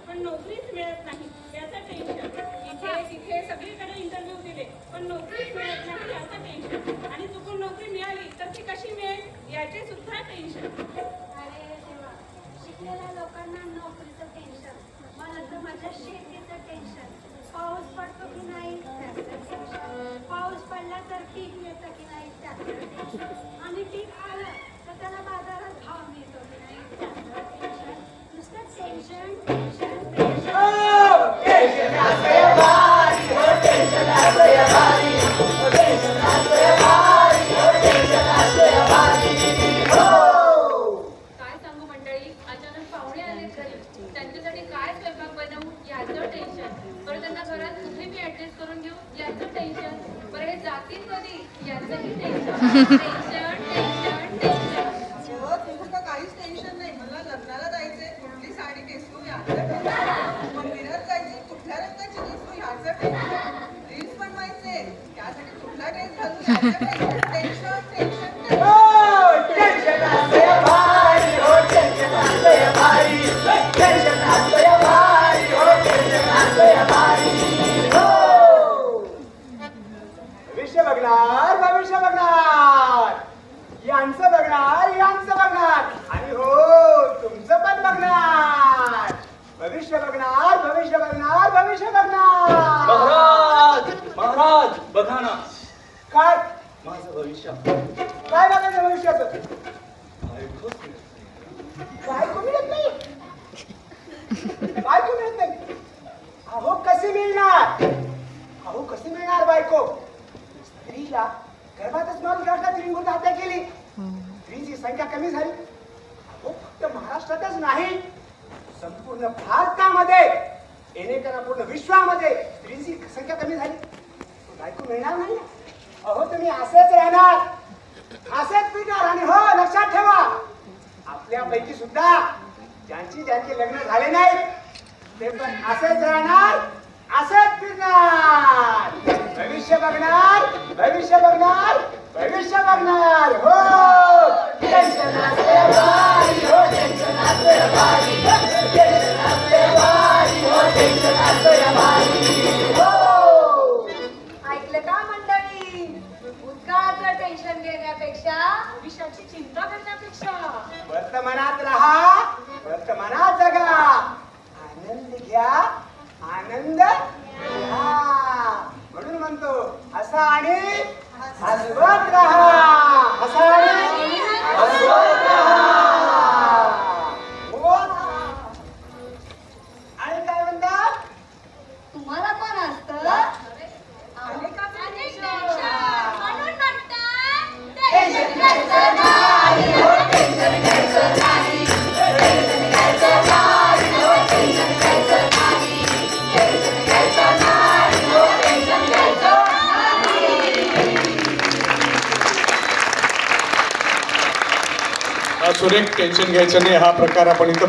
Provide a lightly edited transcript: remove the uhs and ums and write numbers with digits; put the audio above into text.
पण नोकरीच मिळत नाही याचं टेन्शन. इथे तिथे सगळीकडे इंटरव्ह्यू दिले पण नोकरीच मिळत नाही याचं टेन्शन. आणि चुकून नोकरी मिळाली तर ती कशी मिळेल याचे सुद्धा टेन्शन. अरे देवा, शिकलेल्या लोकांना नोकरीचं टेन्शन, मला तर माझ्या शेतीचं टेन्शन. पाऊस पडतो की नाही त्याचं टेन्शन, पाऊस पडला तर पीक येतं की नाही त्याचं टेन्शन, आणि पीक आलं तर त्याला बाजारात भाव मिळतो की नाही त्याचं टेन्शन. नुसतं टेन्शन टेन्शन टेन्शन. काय सांगू मंडळी, अचानक पाहुणे आले घरी, त्यांच्यासाठी काय स्वयंपाक बनवू याचं टेन्शन. बरं त्यांना घरात कुठे मी ऍडजस्ट करून घेऊ याचं टेन्शन. बरं हे जातील कधी याचंही टेन्शन. Tension tension tension. तुझं तर काहीच टेन्शन नाही. मला लग्नाला जायचंय, कुठली साडी नेसू याचं टेन्शन. मंदिरात जायचंय, कुठल्या रंगाची नेसू याचं टेन्शन. रील्स बनवायचे, त्यासाठी कुठला ड्रेस घालू याचं टेन्शन. Tension tension tension. भविष्य बघणार, भविष्य बघणार, यांचं बघणार, यांचं बघणार, आणि हो तुमचं पण बघणार. भविष्य बघणार, भविष्य बघणार, भविष्य बघणार. महाराज महाराज बघा ना, काय माझं भविष्य काय बघायचं भविष्याचं? बायको मिळत नाही, बायको मिळत नाही. अहो कशी मिळणार, अहो कशी मिळणार बायको? स्त्रीला गर्भातच माल काढतात, रिंगून हत्या केली, स्त्रीची संख्या कमी झाली. अहो फक्त महाराष्ट्रातच नाही, संपूर्ण भारतामध्ये येणेकरा पूर्ण विश्वामध्ये स्त्रीची संख्या कमी झाली. बायको मिळणार नाही. अहो तुम्ही असेच राहणार, असेच पिणार, आणि हो लक्षात ठेवा, आपल्यापैकी सुद्धा ज्यांचे लग्न झाले नाही ते पण असेच राहणार, असेच फिरणार. भविष्य बघणार, भविष्य बघणार, भविष्य बघणार. हो टेन्शन असते भारी, हो टेन्शन असते भारी, टेन्शन असते भारी, हो टेन्शन असते भारी. हो ऐकलं का मंडळी, भूतकाळाचं टेन्शन घेण्यापेक्षा भविष्याची चिंता करण्यापेक्षा वर्तमानात राहा, वर्तमानात जगा, आनंद घ्या, आनंद घ्या. म्हणून म्हणतो हसा आणि हसवत राहा, हसा आणि हसवत राहा. हो? आणि काय म्हणतात? तुम्हाला कोण असतं? म्हणून म्हणतात टेन्शन घ्यायचं नाही, हो टेन्शन घ्यायचं नाही, टेन्शन घ्यायचं नाही, हो टेन्शन घ्यायचं नाही, टेन्शन घ्यायचं नाही, हो टेन्शन घ्यायचं नाही. सुरेख टेन्शन घ्यायचं नाही हा प्रकार आपण इथं